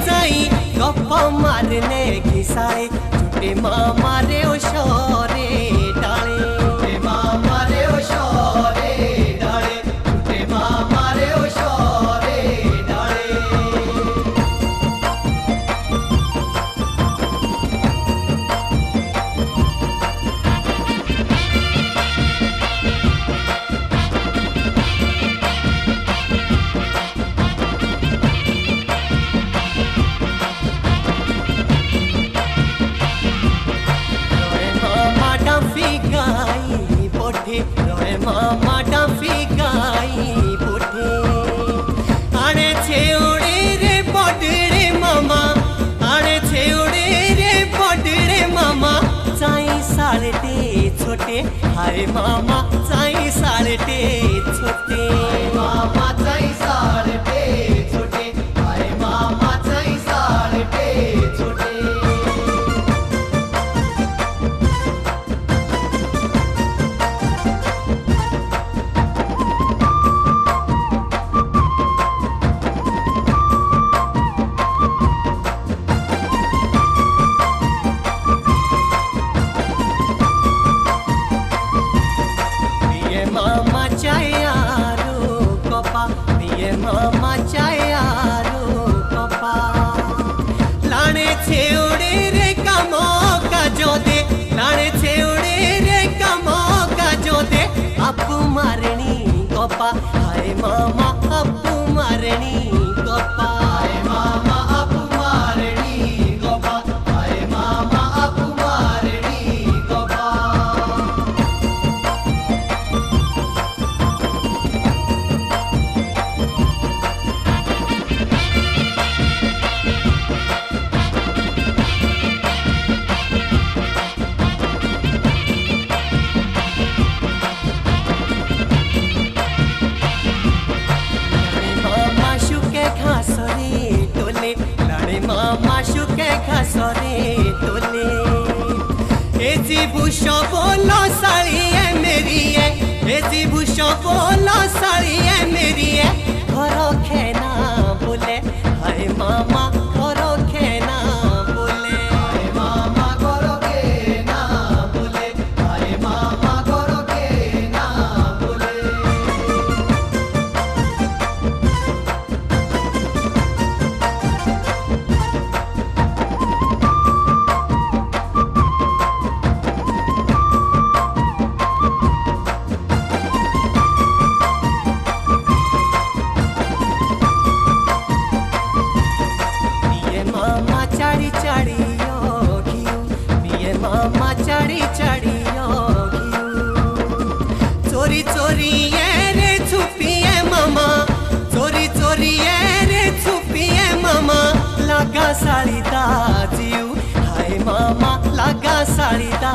जाई गप्पा मारने की साए झूठे मामा रे ओ शोरे डाले झूठे मामा रे ओ शोरे डाले झूठे मामा रे ओ शोरे डाले रोए मामा डाफी गाई पुठे आने छेउड़े रे बड़े मामा आने छेउड़े रे बड़े मामा चाई सालटे छोटे हाय मामा चाई सालटे छोटे मामा चाई सालटे छोटे हाय मामा चाई सालटे छोटे मामा चायारो कपा दिए मामा चायारो कपा लाने छेउड़े रे कामो का जो दे लाने छेउड़े रे कामो का जो दे अपू मारनी कपा हाय मामा अपू मारनी कपा हाय मामा अपू मारनी कपा हाय मामा अपू मारनी कपा मामा शुके खसरे तोले ए जी भूषो बोलो साड़ी है मेरी है ए जी भूषो बोलो साड़ी है मेरी है घरो खेना बोले हाय मामा घरो खेना बोले हाय मामा घरो खेना बोले हाय मामा घरो खेना बोले मामा चाड़ी चाड़ी योगियो मिये मामा चाड़ी चाड़ी योगियो चोरी चोरी ये रे छुपी है मामा चोरी चोरी ये रे छुपी है मामा लगा साड़ी दा जीव हाय मामा लगा साड़ी दा